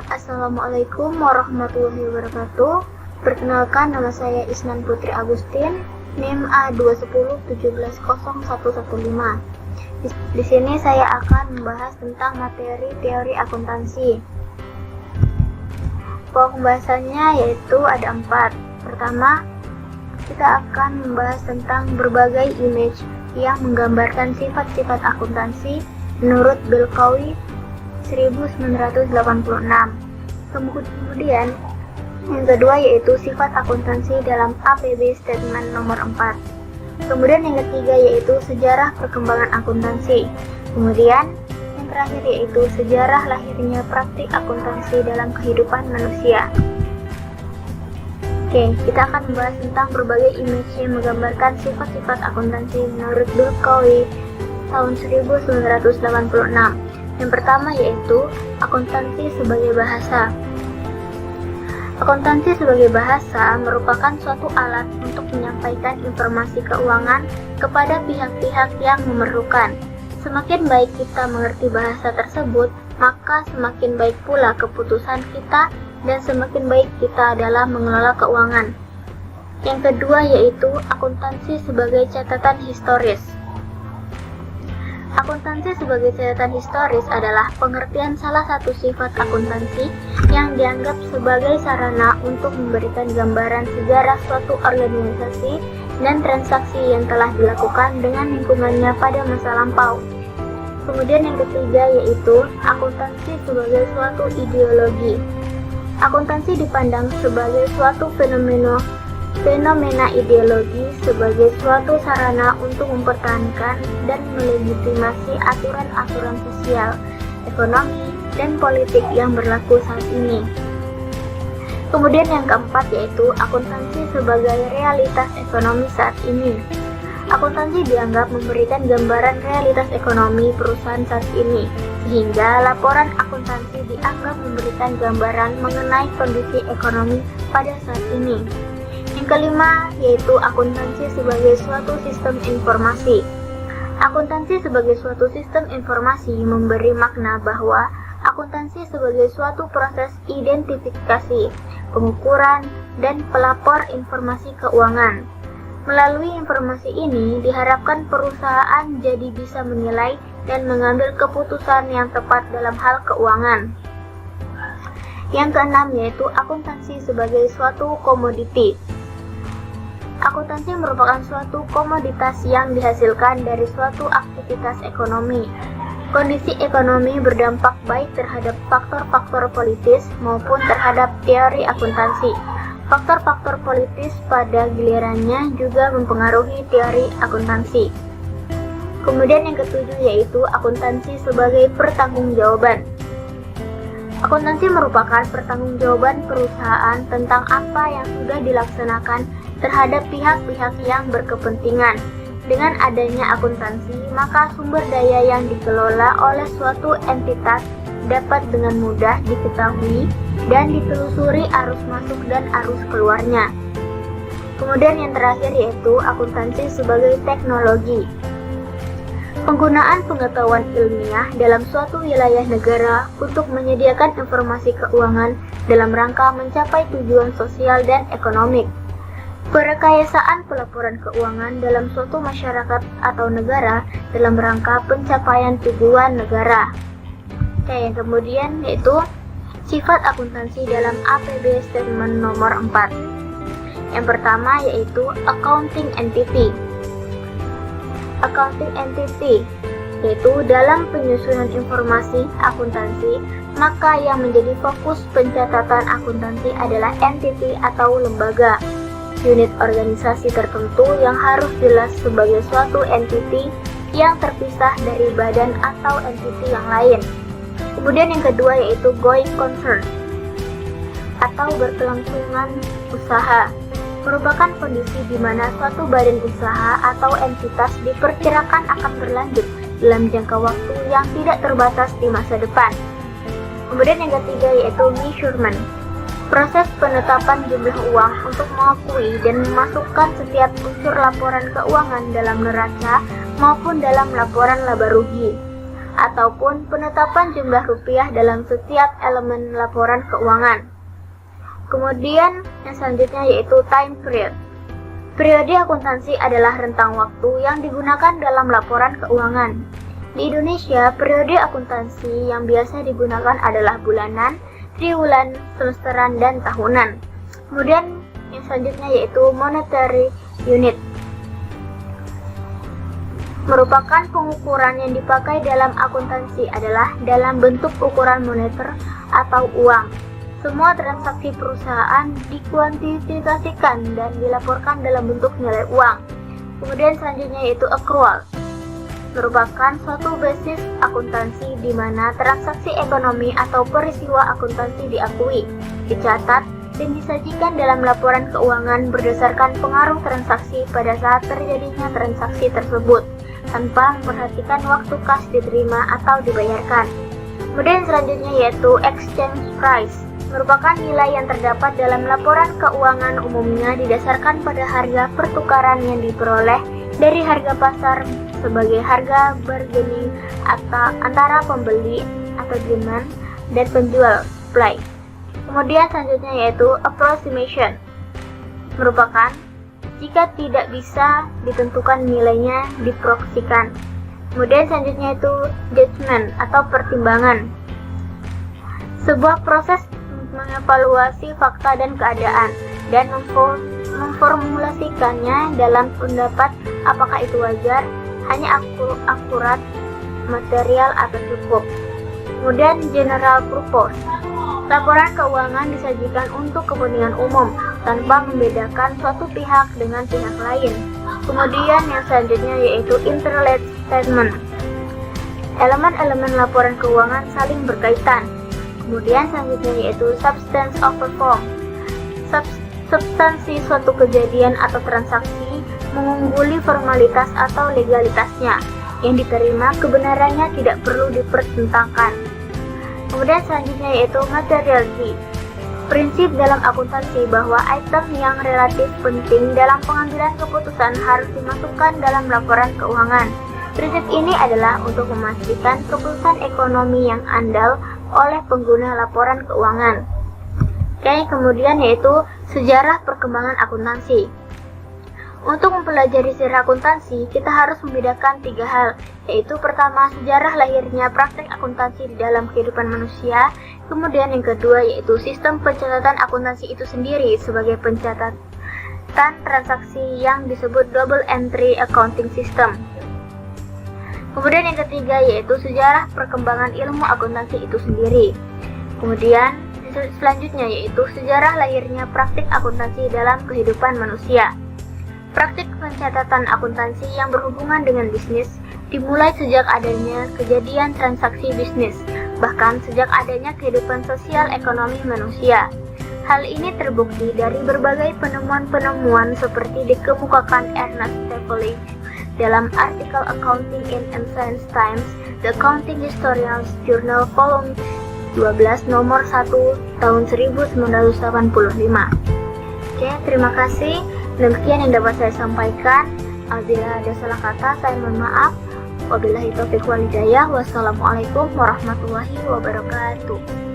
Assalamualaikum warahmatullahi wabarakatuh. Perkenalkan, nama saya Isnan Putri Agustin, NIM A210170115. Di sini saya akan membahas tentang materi teori akuntansi. Pembahasannya yaitu ada 4. Pertama, kita akan membahas tentang berbagai image yang menggambarkan sifat-sifat akuntansi menurut Belkawi 1986. Kemudian yang kedua yaitu sifat akuntansi dalam APB Statement nomor 4. Kemudian yang ketiga yaitu sejarah perkembangan akuntansi. Kemudian yang terakhir yaitu sejarah lahirnya praktik akuntansi dalam kehidupan manusia. Oke, kita akan membahas tentang berbagai image yang menggambarkan sifat-sifat akuntansi menurut Belkawi tahun 1986. Yang pertama yaitu akuntansi sebagai bahasa. Akuntansi sebagai bahasa merupakan suatu alat untuk menyampaikan informasi keuangan kepada pihak-pihak yang memerlukan. Semakin baik kita mengerti bahasa tersebut, maka semakin baik pula keputusan kita dan semakin baik kita dalam mengelola keuangan. Yang kedua yaitu akuntansi sebagai catatan historis. Akuntansi sebagai catatan historis adalah pengertian salah satu sifat akuntansi yang dianggap sebagai sarana untuk memberikan gambaran sejarah suatu organisasi dan transaksi yang telah dilakukan dengan lingkungannya pada masa lampau. Kemudian yang ketiga yaitu akuntansi sebagai suatu ideologi. Akuntansi dipandang sebagai suatu fenomena ideologi sebagai suatu sarana untuk mempertahankan dan melegitimasi aturan-aturan sosial, ekonomi, dan politik yang berlaku saat ini. Kemudian yang keempat yaitu akuntansi sebagai realitas ekonomi saat ini. Akuntansi dianggap memberikan gambaran realitas ekonomi perusahaan saat ini, sehingga laporan akuntansi dianggap memberikan gambaran mengenai kondisi ekonomi pada saat ini. Yang kelima yaitu akuntansi sebagai suatu sistem informasi. Akuntansi sebagai suatu sistem informasi memberi makna bahwa akuntansi sebagai suatu proses identifikasi, pengukuran, dan pelapor informasi keuangan. Melalui informasi ini diharapkan perusahaan jadi bisa menilai dan mengambil keputusan yang tepat dalam hal keuangan. Yang keenam yaitu akuntansi sebagai suatu komoditi. Akuntansi merupakan suatu komoditas yang dihasilkan dari suatu aktivitas ekonomi. Kondisi ekonomi berdampak baik terhadap faktor-faktor politis maupun terhadap teori akuntansi. Faktor-faktor politis pada gilirannya juga mempengaruhi teori akuntansi. Kemudian yang ketujuh yaitu akuntansi sebagai pertanggungjawaban. Akuntansi merupakan pertanggungjawaban perusahaan tentang apa yang sudah dilaksanakan terhadap pihak-pihak yang berkepentingan. Dengan adanya akuntansi, maka sumber daya yang dikelola oleh suatu entitas dapat dengan mudah diketahui dan ditelusuri arus masuk dan arus keluarnya. Kemudian yang terakhir yaitu akuntansi sebagai teknologi. Penggunaan pengetahuan ilmiah dalam suatu wilayah negara untuk menyediakan informasi keuangan dalam rangka mencapai tujuan sosial dan ekonomik. Perekayasaan pelaporan keuangan dalam suatu masyarakat atau negara dalam rangka pencapaian tujuan negara. Yang kemudian yaitu sifat akuntansi dalam APB Statement nomor 4. Yang pertama yaitu accounting entity. Accounting entity yaitu dalam penyusunan informasi akuntansi, maka yang menjadi fokus pencatatan akuntansi adalah entity atau lembaga, unit organisasi tertentu yang harus jelas sebagai suatu entity yang terpisah dari badan atau entity yang lain. Kemudian yang kedua yaitu going concern atau berkelangsungan usaha. Merupakan kondisi di mana suatu badan usaha atau entitas diperkirakan akan berlanjut dalam jangka waktu yang tidak terbatas di masa depan. Kemudian yang ketiga yaitu measurement. Proses penetapan jumlah uang untuk mengakui dan memasukkan setiap unsur laporan keuangan dalam neraca maupun dalam laporan laba rugi. ataupun penetapan jumlah rupiah dalam setiap elemen laporan keuangan. Kemudian yang selanjutnya yaitu time period. Periode akuntansi adalah rentang waktu yang digunakan dalam laporan keuangan. Di Indonesia, periode akuntansi yang biasa digunakan adalah bulanan, triwulan, semesteran, dan tahunan. Kemudian yang selanjutnya yaitu monetary unit. Merupakan pengukuran yang dipakai dalam akuntansi adalah dalam bentuk ukuran moneter atau uang. Semua transaksi perusahaan dikuantifikasikan dan dilaporkan dalam bentuk nilai uang. Kemudian selanjutnya yaitu accrual. Merupakan suatu basis akuntansi di mana transaksi ekonomi atau peristiwa akuntansi diakui, dicatat, dan disajikan dalam laporan keuangan berdasarkan pengaruh transaksi pada saat terjadinya transaksi tersebut, tanpa memperhatikan waktu kas diterima atau dibayarkan. Kemudian selanjutnya yaitu exchange price, merupakan nilai yang terdapat dalam laporan keuangan umumnya didasarkan pada harga pertukaran yang diperoleh dari harga pasar sebagai harga bargaining antara pembeli atau demand dan penjual supply. Kemudian selanjutnya yaitu approximation, merupakan jika tidak bisa ditentukan nilainya diproyeksikan. Kemudian selanjutnya itu judgment atau pertimbangan, sebuah proses mengevaluasi fakta dan keadaan dan memformulasikannya dalam pendapat apakah itu wajar, hanya akurat, material atau cukup. Kemudian general purpose, laporan keuangan disajikan untuk kepentingan umum tanpa membedakan suatu pihak dengan pihak lain. Kemudian yang selanjutnya yaitu interrelated statement. Elemen-elemen laporan keuangan saling berkaitan. Kemudian selanjutnya yaitu substance of perform. Substansi suatu kejadian atau transaksi mengungguli formalitas atau legalitasnya. Yang diterima kebenarannya tidak perlu dipertentangkan. Kemudian selanjutnya yaitu materiality. Prinsip dalam akuntansi bahwa item yang relatif penting dalam pengambilan keputusan harus dimasukkan dalam laporan keuangan. Prinsip ini adalah untuk memastikan keputusan ekonomi yang andal oleh pengguna laporan keuangan. Oke, kemudian yaitu sejarah perkembangan akuntansi. Untuk mempelajari sejarah akuntansi, kita harus membedakan 3 hal, yaitu pertama, sejarah lahirnya praktek akuntansi di dalam kehidupan manusia. Kemudian yang kedua yaitu sistem pencatatan akuntansi itu sendiri sebagai pencatatan transaksi yang disebut double entry accounting system. Kemudian yang ketiga yaitu sejarah perkembangan ilmu akuntansi itu sendiri. Kemudian selanjutnya yaitu sejarah lahirnya praktik akuntansi dalam kehidupan manusia. Praktik pencatatan akuntansi yang berhubungan dengan bisnis dimulai sejak adanya kejadian transaksi bisnis, bahkan sejak adanya kehidupan sosial ekonomi manusia. Hal ini terbukti dari berbagai penemuan-penemuan seperti dikemukakan Ernest Stepeley dalam artikel Accounting in Ancient Times, The Accounting Historians Journal Volume 12 nomor 1 tahun 1985. Oke, terima kasih. Demikian yang dapat saya sampaikan. Apabila ada salah kata, saya mohon maaf. Wabillahi taufiq wal hidayah. Wassalamualaikum warahmatullahi wabarakatuh.